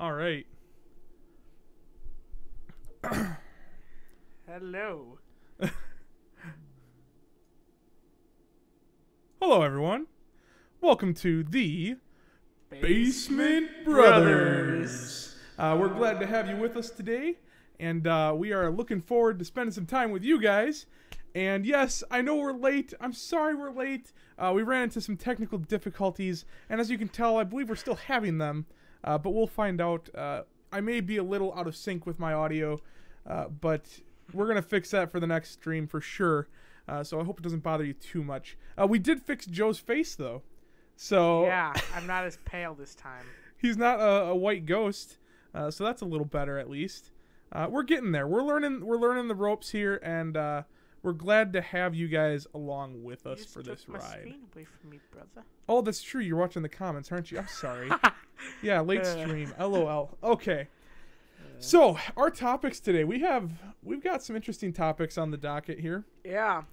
All right. Hello. Hello, everyone. Welcome to the Basement Brothers. We're glad to have you with us today, and we are looking forward to spending some time with you guys. And yes, I know we're late. I'm sorry we're late. We ran into some technical difficulties, and as you can tell, I believe we're still having them, but we'll find out. I may be a little out of sync with my audio, but we're going to fix that for the next stream for sure. So I hope it doesn't bother you too much. We did fix Joe's face, though. So Yeah, I'm not as pale this time. He's not a white ghost, so that's a little better at least. We're getting there. We're learning the ropes here, and we're glad to have you guys along with us for this ride. You took my screen away from me, brother. Oh, that's true. You're watching the comments, aren't you? I'm sorry. Yeah, late stream. LOL. Okay. So our topics today, we've got some interesting topics on the docket here. Yeah.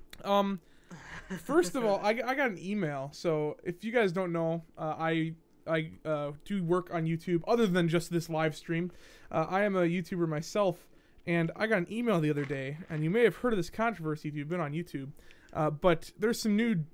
First of all, I got an email. So if you guys don't know, I do work on YouTube other than just this live stream. I am a YouTuber myself, and I got an email the other day, and you may have heard of this controversy if you've been on YouTube. But there's some new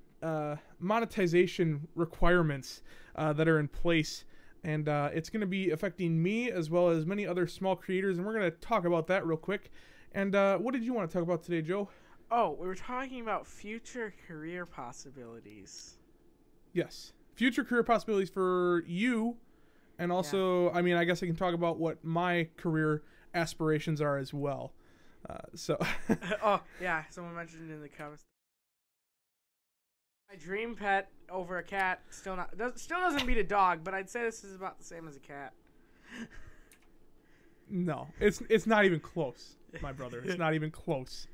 monetization requirements that are in place. And it's going to be affecting me as well as many other small creators. And we're going to talk about that real quick. And what did you want to talk about today, Joe? Oh, we were talking about future career possibilities. Yes. Future career possibilities for you. And also, I mean, I guess I can talk about what my career aspirations are as well. Oh, yeah. Someone mentioned in the comments. My dream pet over a cat still doesn't beat a dog, but I'd say this is about the same as a cat. No, it's not even close, my brother. It's not even close.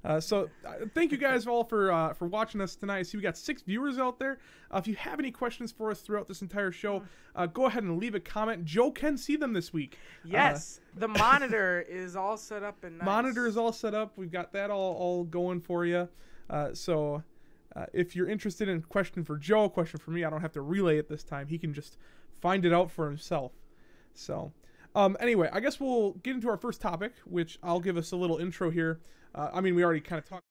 Thank you guys all for watching us tonight. I see we got 6 viewers out there. If you have any questions for us throughout this entire show, go ahead and leave a comment. Joe can see them this week. Yes, the monitor is all set up and nice. Monitor is all set up. We've got that all going for you. If you're interested in a question for Joe, a question for me, I don't have to relay it this time. He can just find it out for himself. So, anyway, I guess we'll get into our first topic, which I'll give us a little intro here. I mean, we already kind of talked.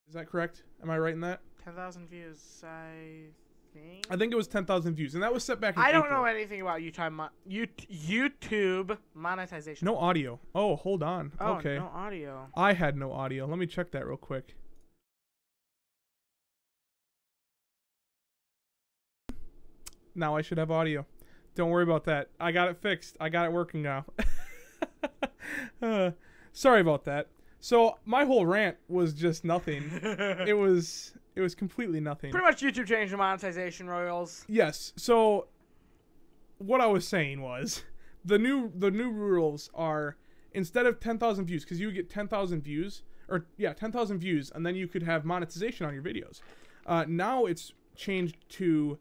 Is that correct? Am I right in that? 10,000 views, I think. I think it was 10,000 views, and that was set back in I don't April. know anything about YouTube monetization. No audio. Oh, hold on. Oh, okay. no audio. I had no audio. Let me check that real quick. Now I should have audio. Don't worry about that. I got it fixed. I got it working now. Sorry about that. So my whole rant was just nothing. It was completely nothing. Pretty much YouTube changed the monetization royals. Yes. So what I was saying was the new rules are, instead of 10,000 views, because you would get 10,000 views, 10,000 views, and then you could have monetization on your videos. Now it's changed to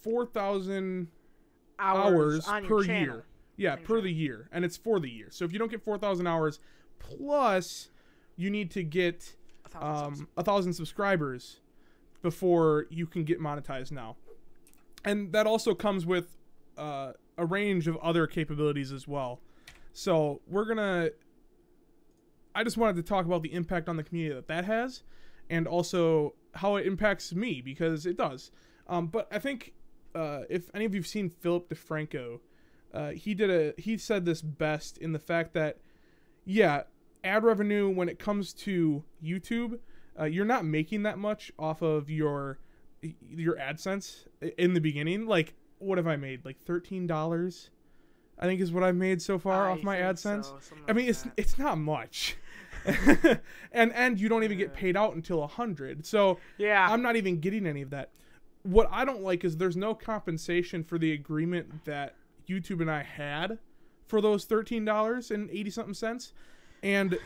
4,000 hours per year. Yeah, per the year, and it's for the year. So if you don't get 4,000 hours, plus you need to get 1,000 subscribers before you can get monetized now. And that also comes with a range of other capabilities as well. So I just wanted to talk about the impact on the community that has, and also how it impacts me, because it does. But I think if any of you've seen Philip DeFranco, he said this best in the fact that, yeah, ad revenue, when it comes to YouTube, you're not making that much off of your AdSense in the beginning. Like, what have I made? Like $13, I think, is what I've made so far off my AdSense. So, I mean, it's not much. and you don't even get paid out until 100. So Yeah. I'm not even getting any of that. What I don't like is there's no compensation for the agreement that YouTube and I had for those $13.80 something cents, and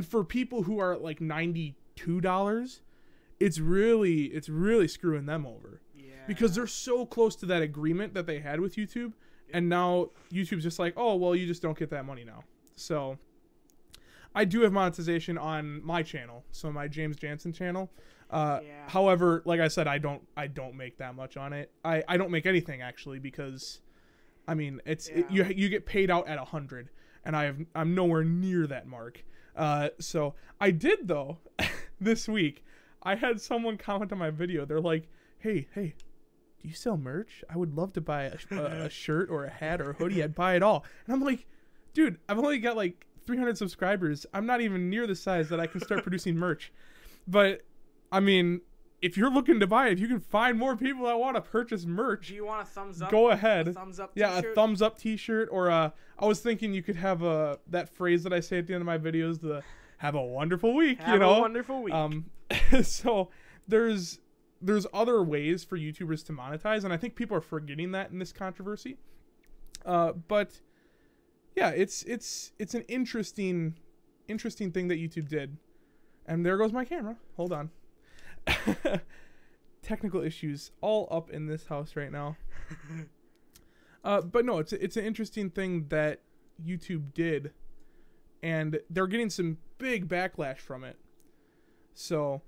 for people who are at like $92, it's really screwing them over. Yeah. Because they're so close to that agreement that they had with YouTube, and now YouTube's just like, oh well, you just don't get that money now. So I do have monetization on my channel, so my James Jansen channel. However, like I said, I don't make that much on it. I don't make anything actually, because I mean you get paid out at 100, and I'm nowhere near that mark. So I did though this week. I had someone comment on my video. They're like, hey, do you sell merch? I would love to buy a shirt or a hat or a hoodie. I'd buy it all. And I'm like, dude, I've only got like 300 subscribers. I'm not even near the size that I can start producing merch. But I mean, if you're looking to buy it, if you can find more people that want to purchase merch, Do you want a thumbs up? go ahead. A thumbs up yeah, t-shirt? a thumbs up t-shirt, or I was thinking you could have that phrase that I say at the end of my videos, the have a wonderful week, Have a wonderful week. So there's other ways for YouTubers to monetize, and I think people are forgetting that in this controversy. But yeah, it's an interesting thing that YouTube did. And there goes my camera. Hold on. Technical issues all up in this house right now. But no, it's an interesting thing that YouTube did, and they're getting some big backlash from it. So,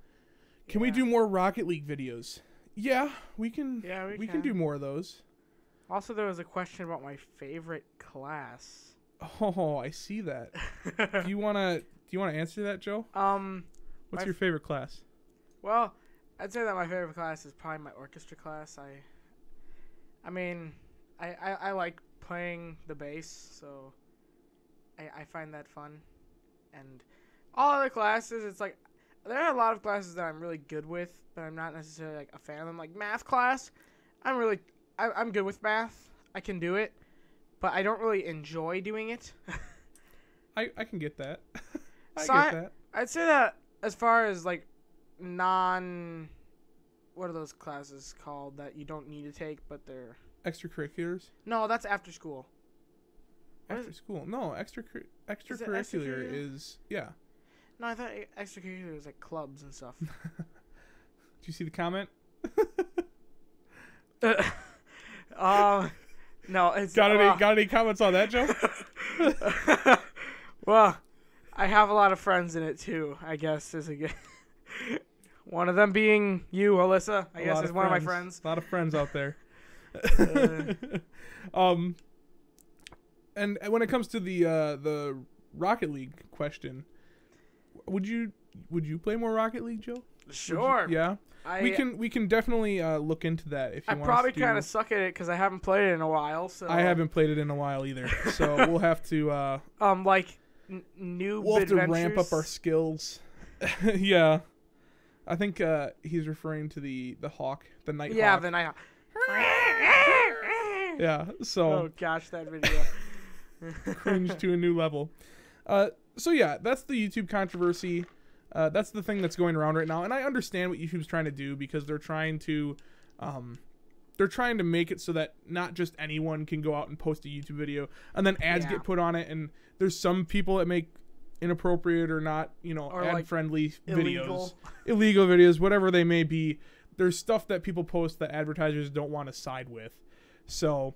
can we do more Rocket League videos? Yeah, we can. Yeah, we can do more of those. Also, there was a question about my favorite class. Oh, I see that. Do you wanna answer that, Joe? What's your favorite class? Well, I'd say that my favorite class is probably my orchestra class. I mean, I like playing the bass, so I find that fun. And all other classes, it's like, there are a lot of classes that I'm really good with, but I'm not necessarily like a fan of them. Like math class, I'm good with math. I can do it, but I don't really enjoy doing it. I can get that. I get that. I'd say that as far as like what are those classes called that you don't need to take, but they're extracurriculars? No, that's after school. After school? No, extracurricular is yeah. No, I thought extracurricular was like clubs and stuff. Did you see the comment? No, it's got any comments on that, Joe? Well, I have a lot of friends in it too, I guess is a good. One of them being you, Alyssa, I guess is one of my friends. A lot of friends out there. And when it comes to the Rocket League question, would you play more Rocket League, Joe? Sure. Yeah. We can definitely look into that if you want. I probably kind of suck at it because I haven't played it in a while. So I haven't played it in a while either. So we'll have to we'll have to ramp up our skills. Yeah. I think he's referring to the Hawk, the Nighthawk. Yeah, the Nighthawk. Yeah, so... Oh, gosh, that video. Cringe to a new level. So, yeah, that's the YouTube controversy. That's the thing that's going around right now. And I understand what YouTube's trying to do, because they're trying to make it so that not just anyone can go out and post a YouTube video, and then ads get put on it, and there's some people that make inappropriate or not, or ad-friendly videos. Illegal videos, whatever they may be. There's stuff that people post that advertisers don't want to side with. So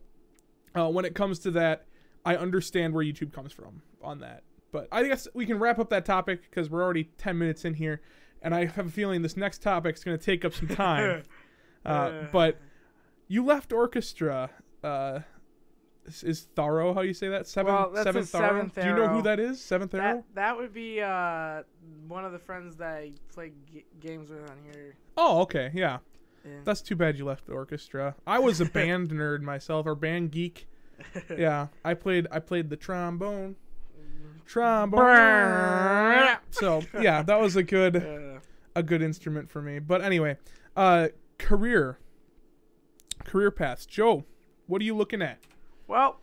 when it comes to that, I understand where YouTube comes from on that. But I guess we can wrap up that topic because we're already 10 minutes in here. And I have a feeling this next topic is going to take up some time. But you left orchestra. Is Tharo how you say that? Seventh Tharo? Do you know who that is? Seventh Arrow? That would be one of the friends that I play games with on here. Oh, okay, yeah. That's too bad you left the orchestra. I was a band nerd myself, or band geek. Yeah, I played the trombone. So yeah, that was a good instrument for me. But anyway, career paths. Joe, what are you looking at? Well,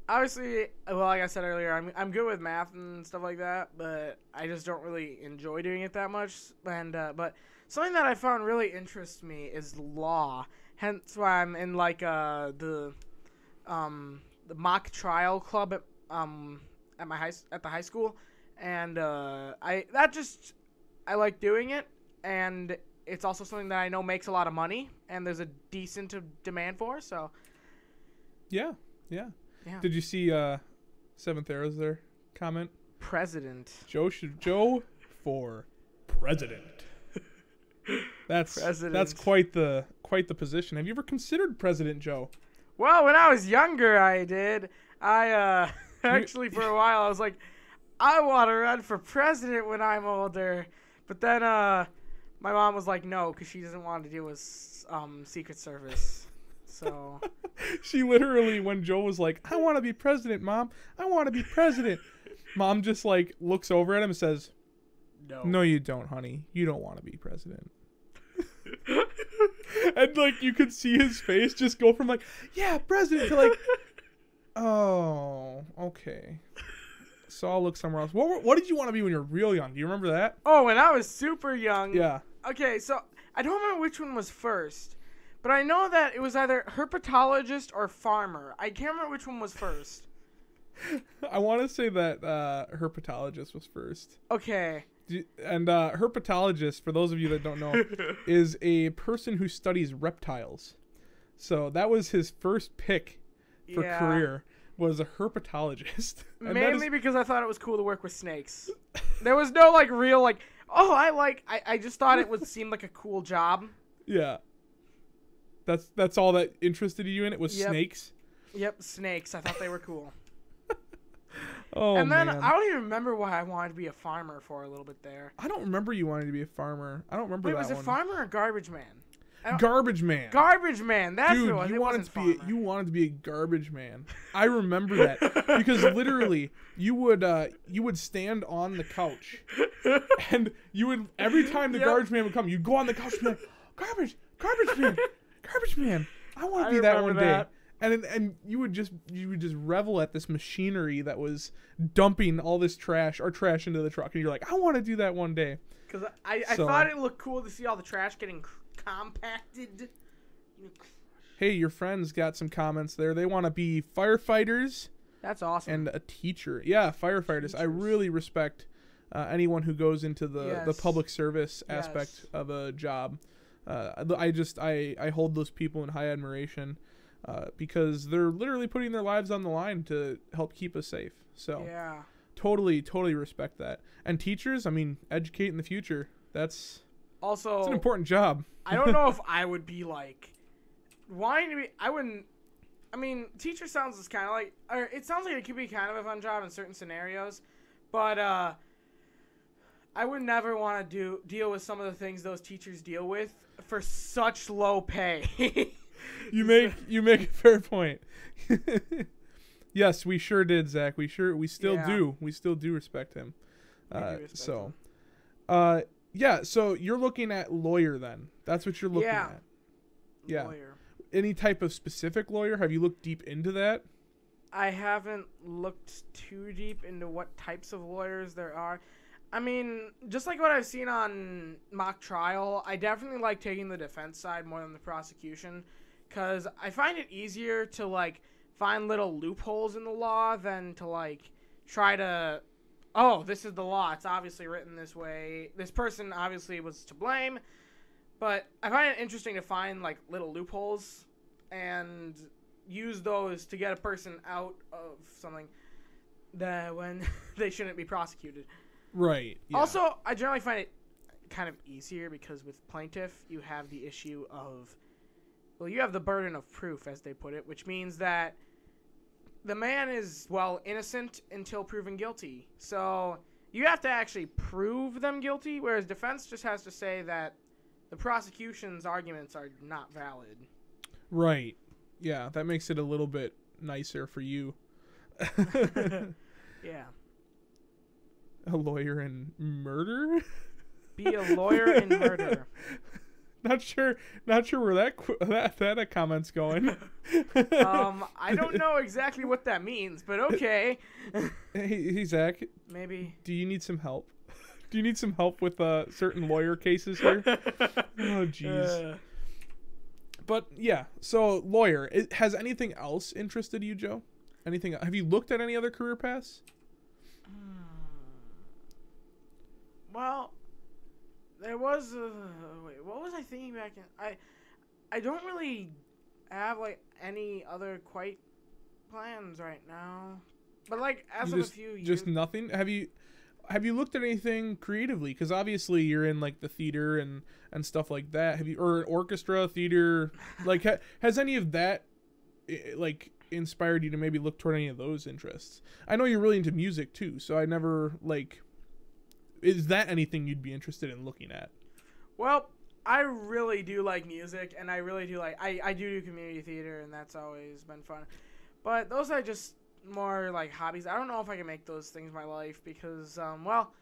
Obviously, well, like I said earlier, I'm good with math and stuff like that, but I just don't really enjoy doing it that much. And but something that I found really interests me is law. Hence why I'm in like the mock trial club at the high school, and I like doing it, and it's also something that I know makes a lot of money, and there's a decent demand for. So Yeah. yeah, Did you see Seventh Arrows there comment? president. Joe for president. That's President. quite the position. Have you ever considered President Joe? Well, when I was younger, I did. I actually for a while I was like, I want to run for president when I'm older, but then my mom was like, no, because she doesn't want to deal with Secret Service. So She literally, when Joe was like, I want to be president, Mom. I want to be president. Mom just like looks over at him and says, no, you don't, honey. You don't want to be president. And like you could see his face just go from like, yeah, president, to like, oh, okay. So I'll look somewhere else. What did you want to be when you were real young? Do you remember that? Oh, when I was super young. Yeah. Okay, so I don't remember which one was first, but I know that it was either herpetologist or farmer. I can't remember which one was first. I want to say that herpetologist was first. Okay. And herpetologist, for those of you that don't know, is a person who studies reptiles. So that was his first pick for career, was a herpetologist. And mainly because I thought it was cool to work with snakes. There was no like real like, oh, I just thought it would seem like a cool job. Yeah. That's all that interested you in it was snakes? Yep, snakes. I thought they were cool. Oh, and then man. I don't even remember why I wanted to be a farmer for a little bit there. I don't remember you wanting to be a farmer. I don't remember Wait, that was it one. farmer or garbage man? Garbage man. Garbage man. That's Dude, what it was. you wanted to be a garbage man. I remember that because literally you would stand on the couch, and you would every time the garbage man would come, you'd go on the couch and be like, garbage man. I want to be that one day. And you would just revel at this machinery that was dumping all this trash into the truck, and you're like, I want to do that one day. Because I thought it looked cool to see all the trash getting compacted. Hey, your friends got some comments there. They want to be firefighters. That's awesome. And a teacher. Yeah, firefighters. Teachers. I really respect anyone who goes into the public service aspect of a job. I hold those people in high admiration. Because they're literally putting their lives on the line to help keep us safe. So yeah, totally respect that. And teachers, I mean, educate in the future. That's an important job. I don't know if I would be like wanting to be. I wouldn't. I mean, teacher sounds kind of like, or it sounds like it could be kind of a fun job in certain scenarios, but I would never want to deal with some of the things those teachers deal with for such low pay. You make a fair point. Yes, we sure did, Zach. We still do. We still do respect him. So you're looking at lawyer then. That's what you're looking at. Yeah. Lawyer. Any type of specific lawyer? Have you looked deep into that? I haven't looked too deep into what types of lawyers there are. I mean, just like what I've seen on mock trial, I definitely like taking the defense side more than the prosecution, because I find it easier to like find little loopholes in the law than to like try to, oh, this is the law, it's obviously written this way, this person obviously was to blame. But I find it interesting to find like little loopholes and use those to get a person out of something that when they shouldn't be prosecuted. Right. Yeah. Also, I generally find it kind of easier because with plaintiff, you have the issue of, well, you have the burden of proof, as they put it, which means that the man is, well, innocent until proven guilty. So you have to actually prove them guilty, whereas defense just has to say that the prosecution's arguments are not valid. Right. Yeah, that makes it a little bit nicer for you. Yeah. A lawyer in murder? Be a lawyer in murder. Not sure where that comment's going. I don't know exactly what that means, but okay. Hey, Zach. Maybe. Do you need some help? Do you need some help with certain lawyer cases here? Oh, jeez. But yeah, so lawyer. Has anything else interested you, Joe? Anything? Have you looked at any other career paths? Well, there was wait, what was I thinking back in? I don't really have like any other quite plans right now. But like as of a few years, just nothing. Have you looked at anything creatively? Because obviously you're in like the theater and stuff like that. Have you, or orchestra, theater? Like has any of that like inspired you to maybe look toward any of those interests? I know you're really into music too, so I never like. Is that anything you'd be interested in looking at? Well, I really do like music, and I really do like I do community theater, and that's always been fun. But those are just more like hobbies. I don't know if I can make those things my life because well,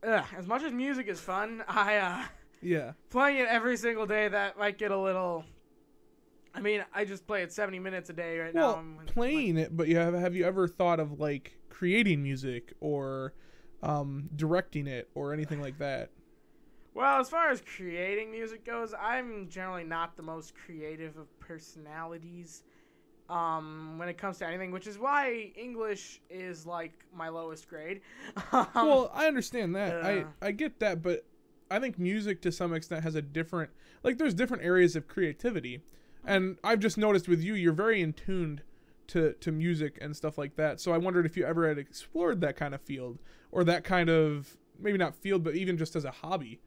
as much as music is fun, yeah, playing it every single day, that might get a little. I mean, I just play it 70 minutes a day right now. Playing it, but have you ever thought of like creating music or directing it or anything like that? Well, as far as creating music goes, I'm generally not the most creative of personalities when it comes to anything, which is why English is like my lowest grade. Well, I understand that. I get that, but I think music to some extent has a different, like there's different areas of creativity. And I've just noticed with you, you're very in tuned to music and stuff like that. So I wondered if you ever had explored that kind of field or that kind of, maybe not field, but even just as a hobby.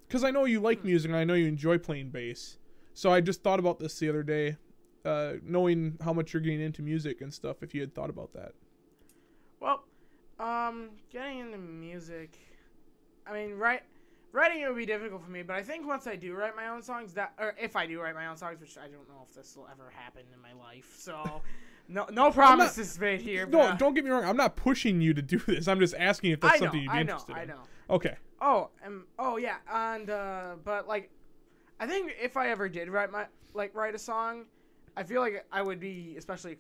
Because I know you like music and I know you enjoy playing bass. So I just thought about this the other day, knowing how much you're getting into music and stuff, if you had thought about that. Well, getting into music, I mean, writing it would be difficult for me, but I think once I do write my own songs, or if I do write my own songs, which I don't know if this will ever happen in my life, so no promises made here. No, don't get me wrong. I'm not pushing you to do this. I'm just asking if that's something you'd be interested in. I know. Okay. Oh yeah, and but like, I think if I ever did write a song, I feel like I would be especially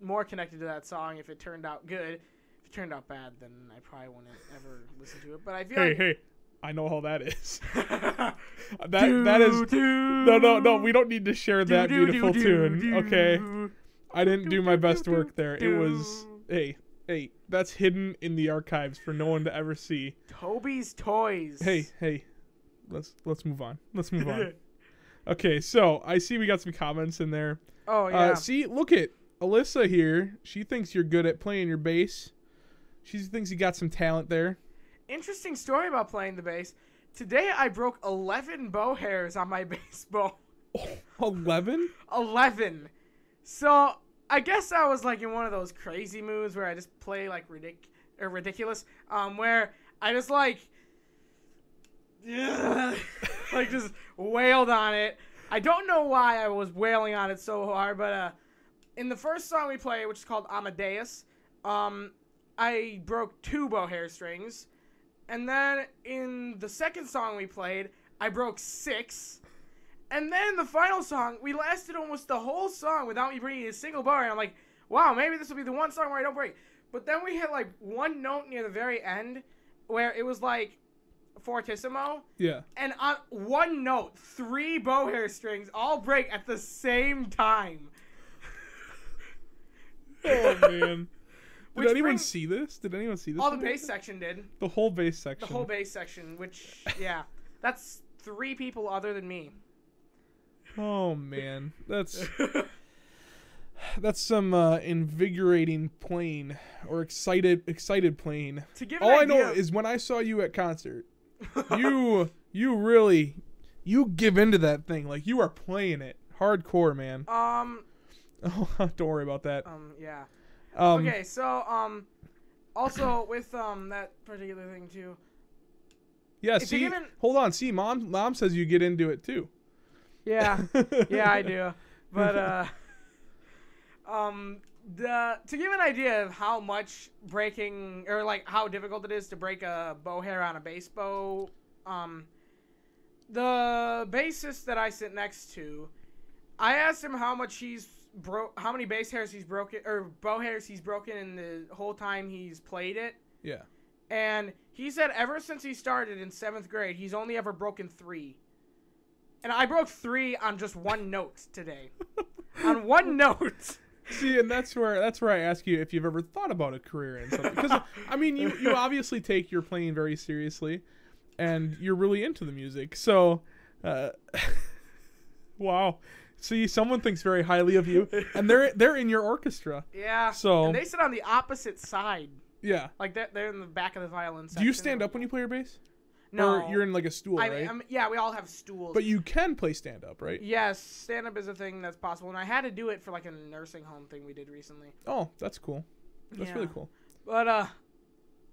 more connected to that song if it turned out good. If it turned out bad, then I probably wouldn't ever listen to it. But I feel hey. I know how that is. that is no. We don't need to share that beautiful tune. Okay, I didn't do my best work there. It was hey. That's hidden in the archives for no one to ever see. Toby's Toys. Hey. Let's move on. Okay, so I see we got some comments in there. Oh yeah. See, look at Alyssa here. She thinks you're good at playing your bass. She thinks you got some talent there. Interesting story about playing the bass. Today I broke 11 bow hairs on my bass bow. 11? 11. So I guess I was like in one of those crazy moods where I just play like ridiculous. Where I just like just wailed on it. I don't know why I was wailing on it so hard, but in the first song we played, which is called Amadeus, I broke 2 bow hair strings. And then in the second song we played, I broke 6. And then in the final song, we lasted almost the whole song without me breaking a single bar. And I'm like, wow, maybe this will be the one song where I don't break. But then we hit like one note near the very end where it was like fortissimo. Yeah. And on one note, 3 bow hair strings all break at the same time. Oh, man. Did anyone see this? All the bass section did. The whole bass section. Which, yeah, that's 3 people other than me. Oh man, that's some invigorating playing or excited playing. All I know is when I saw you at concert, you really give into that thing, like you are playing it hardcore, man. Oh, don't worry about that. Yeah. Okay, so also with that particular thing too. Yeah, see, hold on. See, mom says you get into it too. Yeah, yeah, I do. But to give an idea of how much breaking or like how difficult it is to break a bow hair on a bass bow, the bassist that I sit next to, I asked him how many bass hairs he's broken or bow hairs he's broken in the whole time he's played it. Yeah. And he said ever since he started in 7th grade, he's only ever broken 3. And I broke 3 on just one note today. On one note. See, and that's where I ask you if you've ever thought about a career in something. Because, I mean, you obviously take your playing very seriously, and you're really into the music. So, wow. See, someone thinks very highly of you, and they're in your orchestra. Yeah. So and they sit on the opposite side. Yeah. Like they're in the back of the violin section. Do you stand up when you play your bass? No. Or you're in like a stool, right? Yeah, we all have stools. But you can play stand up, right? Yes, stand up is a thing that's possible, and I had to do it for like a nursing home thing we did recently. Oh, that's cool. That's really cool. But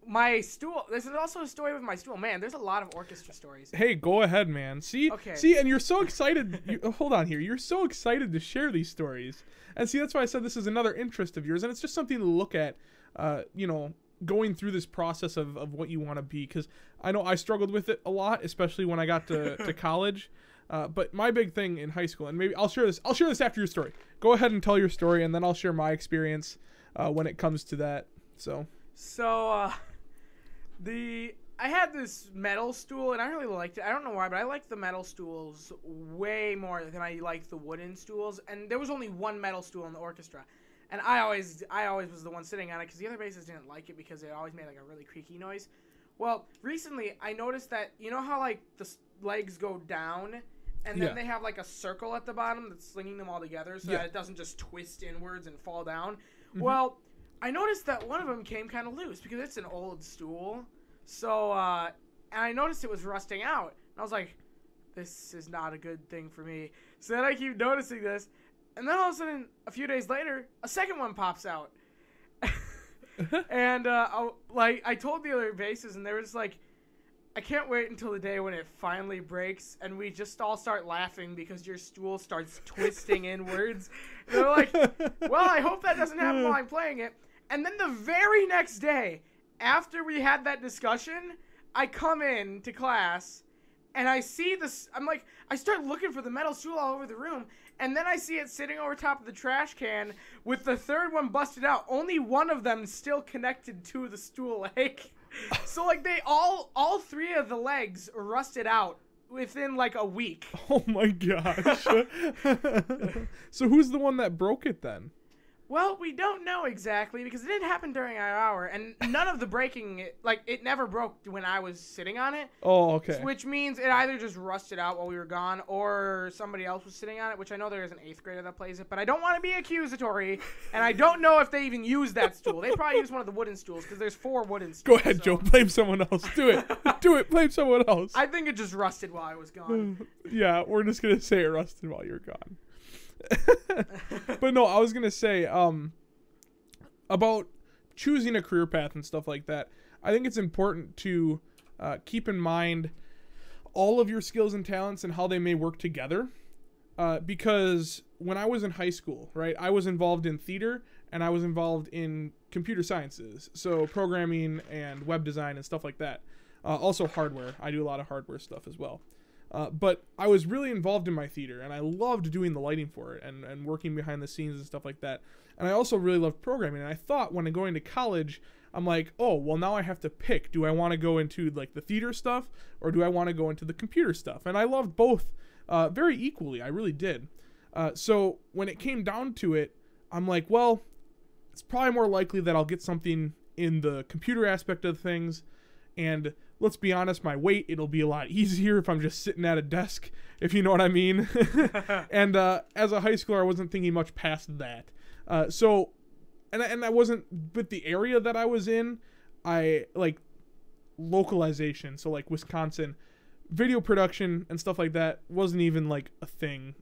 my stool. This is also a story with my stool. Man, there's a lot of orchestra stories. Hey, go ahead, man. See, and you're so excited. Hold on here. You're so excited to share these stories, and see, that's why I said this is another interest of yours, and it's just something to look at. Going through this process of what you want to be, because I know I struggled with it a lot, especially when I got to college. But my big thing in high school, and maybe I'll share this after your story. Go ahead and tell your story, and then I'll share my experience when it comes to that. So I had this metal stool, and I really liked it. I don't know why, but I liked the metal stools way more than I liked the wooden stools. And there was only one metal stool in the orchestra. And I always was the one sitting on it because the other bassists didn't like it because it always made like a really creaky noise. Well, recently I noticed that, you know how like the legs go down and then they have like a circle at the bottom that's slinging them all together so that it doesn't just twist inwards and fall down? Mm-hmm. Well, I noticed that one of them came kind of loose because it's an old stool. So, and I noticed it was rusting out. And I was like, this is not a good thing for me. So then I keep noticing this. And then all of a sudden, a few days later, a second one pops out. And I told the other bases, and they were just like, I can't wait until the day when it finally breaks, and we just all start laughing because your stool starts twisting inwards. And they're like, well, I hope that doesn't happen while I'm playing it. And then the very next day, after we had that discussion, I come in to class, and I see this. I start looking for the metal stool all over the room. And then I see it sitting over top of the trash can with the third one busted out. Only one of them still connected to the stool leg. So like they all 3 of the legs rusted out within like a week. Oh my gosh. So who's the one that broke it then? Well, we don't know exactly because it didn't happen during our hour, and none of the breaking, it never broke when I was sitting on it. Oh, okay. Which means it either just rusted out while we were gone, or somebody else was sitting on it, which I know there is an 8th grader that plays it, but I don't want to be accusatory, and I don't know if they even use that stool. They probably use one of the wooden stools, because there's 4 wooden stools. Go ahead, Joe. Blame someone else. Do it. Do it. Blame someone else. I think it just rusted while I was gone. Yeah, we're just going to say it rusted while you were gone. But no, I was gonna say about choosing a career path and stuff like that. I think it's important to keep in mind all of your skills and talents and how they may work together, because when I was in high school, right, I was involved in theater and I was involved in computer sciences, so programming and web design and stuff like that. Also hardware. I do a lot of hardware stuff as well. But I was really involved in my theater, and I loved doing the lighting for it and working behind the scenes and stuff like that. And I also really loved programming. And I thought when going to college, I'm like, oh, well, now I have to pick. Do I want to go into like the theater stuff, or do I want to go into the computer stuff? And I loved both very equally. I really did. So when it came down to it, I'm like, well, it's probably more likely that I'll get something in the computer aspect of things. And let's be honest, my weight, it'll be a lot easier if I'm just sitting at a desk, if you know what I mean. And as a high schooler, I wasn't thinking much past that. And I wasn't, with the area that I was in, I like localization. So like Wisconsin, video production and stuff like that wasn't even like a thing.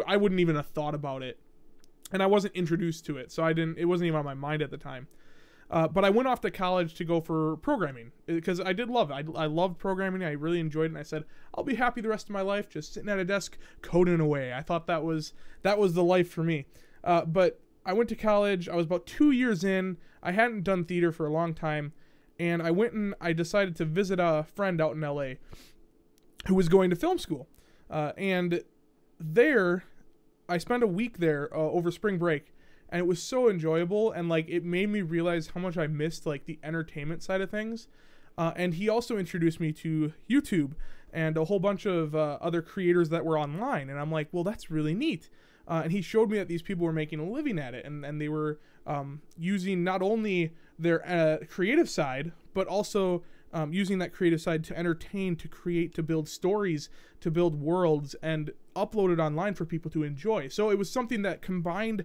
I wouldn't even have thought about it. And I wasn't introduced to it. So it wasn't even on my mind at the time. But I went off to college to go for programming because I did love it. I loved programming. I really enjoyed it. And I said, I'll be happy the rest of my life just sitting at a desk coding away. I thought that was the life for me. But I went to college. I was about 2 years in. I hadn't done theater for a long time. And I went and I decided to visit a friend out in LA. who was going to film school. And there, I spent a week there over spring break, and it was so enjoyable, and like it made me realize how much I missed like the entertainment side of things. And he also introduced me to YouTube and a whole bunch of other creators that were online, and I'm like, well, that's really neat. And he showed me that these people were making a living at it, and they were using not only their creative side, but also using that creative side to entertain, to create, to build stories, to build worlds, and upload it online for people to enjoy. So it was something that combined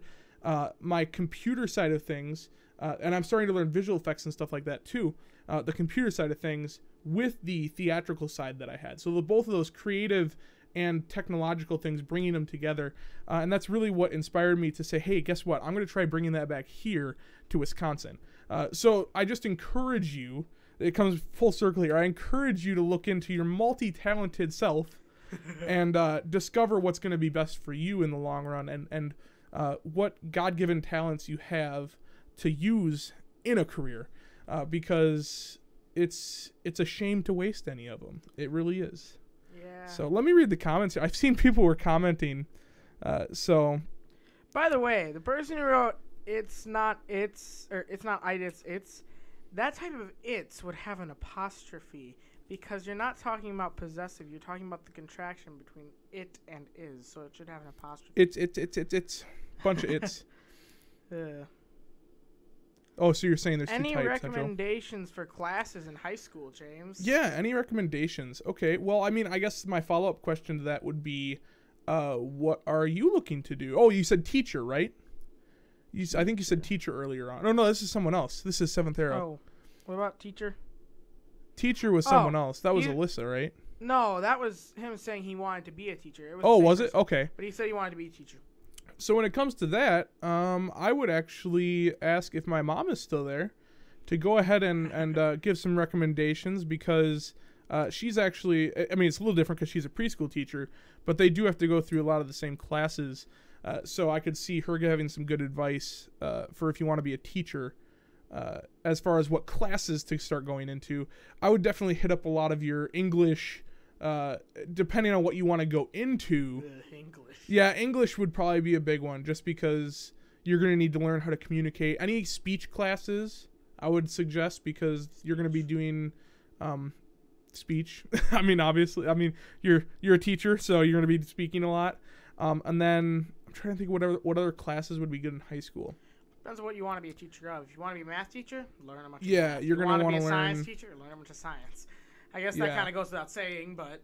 my computer side of things, and I'm starting to learn visual effects and stuff like that too, the computer side of things with the theatrical side that I had. So both of those creative and technological things, bringing them together. And that's really what inspired me to say, hey, guess what? I'm going to try bringing that back here to Wisconsin. So I just encourage you, it comes full circle here, I encourage you to look into your multi-talented self and discover what's going to be best for you in the long run, and what God-given talents you have to use in a career, because it's a shame to waste any of them. It really is. Yeah. So let me read the comments here. I've seen people were commenting. So, by the way, the person who wrote it's not that type of it's would have an apostrophe, because you're not talking about possessive. You're talking about the contraction between it and is. So it should have an apostrophe. It's bunch of it's. Oh, so you're saying there's any two types? Any recommendations for classes in high school, James? Yeah, any recommendations? Okay, well, I mean, I guess my follow-up question to that would be, what are you looking to do? Oh, you said teacher, right? I think you said teacher earlier on. No, this is someone else. This is Seventh Arrow. Oh, what about teacher? Teacher was someone else. That was Alyssa, right? No, that was him saying he wanted to be a teacher. Was it? Okay. But he said he wanted to be a teacher. So when it comes to that, I would actually ask if my mom is still there to go ahead and give some recommendations, because she's actually, I mean, it's a little different because she's a preschool teacher, but they do have to go through a lot of the same classes. So I could see her having some good advice for if you want to be a teacher, as far as what classes to start going into. I would definitely hit up a lot of your English, depending on what you want to go into. English. Yeah, English would probably be a big one, just because you're going to need to learn how to communicate. Any speech classes, I would suggest, because you're going to be doing speech. I mean, obviously, you're a teacher, so you're going to be speaking a lot. And then I'm trying to think what other classes would be good in high school. Depends on what you want to be a teacher of. If you want to be a math teacher, learn a bunch of math. If you're going to want to be a learn science teacher, learn a bunch of science. I guess that kind of goes without saying, but.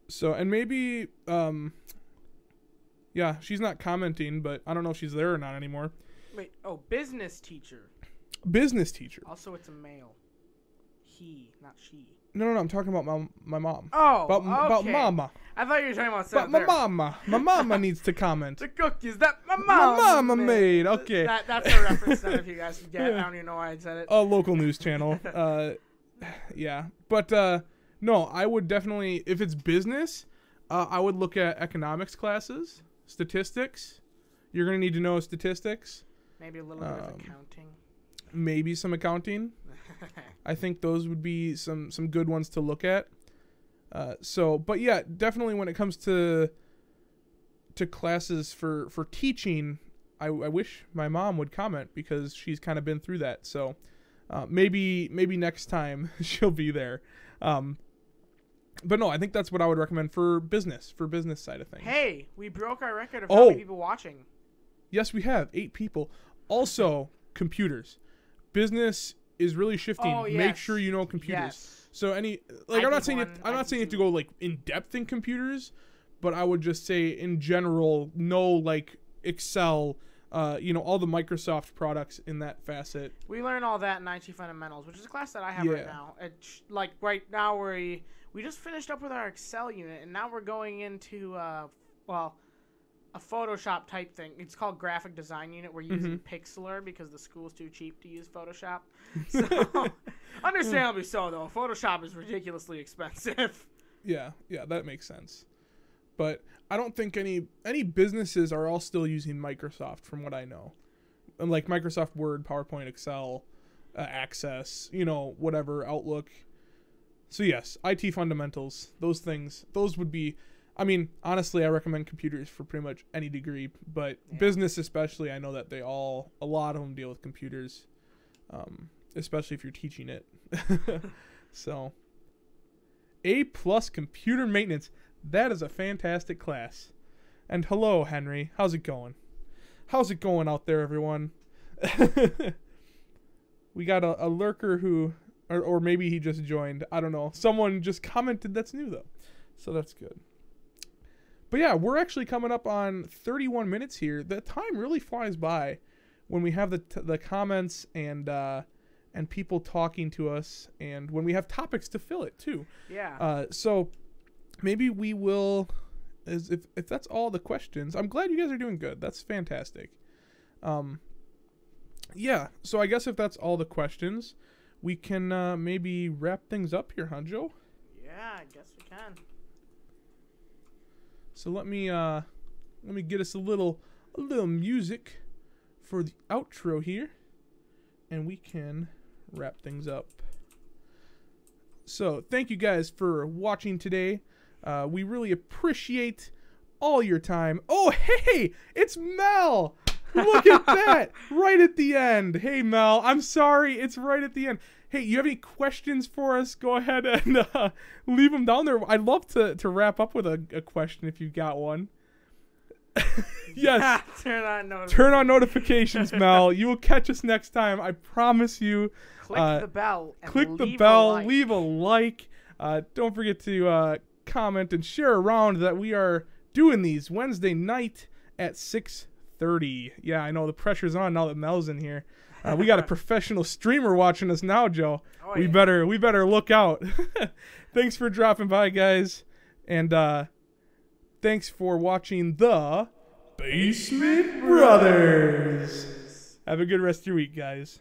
So, and maybe, yeah, she's not commenting, but I don't know if she's there or not anymore. Wait, business teacher. Business teacher. Also, it's a male. He, not she. No, I'm talking about my mom. Oh, about okay. mama. I thought you were talking about But my mama needs to comment. The cookies that my mama made. Okay. That's a reference that if you guys can get. I don't even know why I said it. A local news channel. Yeah. But no, I would definitely, if it's business, I would look at economics classes, statistics. You're going to need to know statistics. Maybe a little bit of accounting. Maybe some accounting. I think those would be some good ones to look at. But yeah, definitely when it comes to classes for teaching, I wish my mom would comment, because she's kind of been through that. So maybe next time she'll be there. But no, I think that's what I would recommend for business side of things. Hey, we broke our record of how many people watching. Yes, we have 8 people. Also, computers. Business is really shifting. Oh, yes. Make sure you know computers. Yes. So I'm not saying you have to go like in depth in computers, but I would just say in general, know like Excel, all the Microsoft products in that facet. We learn all that in IT Fundamentals, which is a class that I have right now. Right now we just finished up with our Excel unit, and now we're going into a Photoshop type thing. It's called graphic design unit. We're using Pixlr because the school's too cheap to use Photoshop. So, understandably so, though. Photoshop is ridiculously expensive. Yeah, that makes sense. But I don't think any businesses are all still using Microsoft, from what I know. And like Microsoft Word, PowerPoint, Excel, Access, whatever, Outlook. So yes, IT fundamentals, those things, those would be, I mean, honestly, I recommend computers for pretty much any degree, but business especially, I know that a lot of them deal with computers, especially if you're teaching it. So, A+ computer maintenance, that is a fantastic class. And hello, Henry, how's it going? How's it going out there, everyone? We got a lurker who... Or maybe he just joined. I don't know. Someone just commented that's new, though. So that's good. But yeah, we're actually coming up on 31 minutes here. The time really flies by when we have the comments and people talking to us, and when we have topics to fill it, too. Yeah. So maybe we will... If that's all the questions, I'm glad you guys are doing good. That's fantastic. Yeah, so I guess if that's all the questions... we can maybe wrap things up here, huh, Joe? Yeah, I guess we can. So let me get us a little music for the outro here, and we can wrap things up. So thank you guys for watching today. We really appreciate all your time. Oh, hey, it's Mel. Look at that! Right at the end. Hey, Mel. I'm sorry. It's right at the end. Hey, you have any questions for us? Go ahead and leave them down there. I'd love to wrap up with a question if you've got one. Yes. Turn on notifications, Mel. You will catch us next time. I promise you. Click the bell. And click the bell. Leave a like. Don't forget to comment and share around that we are doing these Wednesday night at 6:30. Yeah, I know the pressure's on now that Mel's in here. We got a professional streamer watching us now, Joe. Oh, we better look out. Thanks for dropping by, guys, and thanks for watching the Basement Brothers. Have a good rest of your week, guys.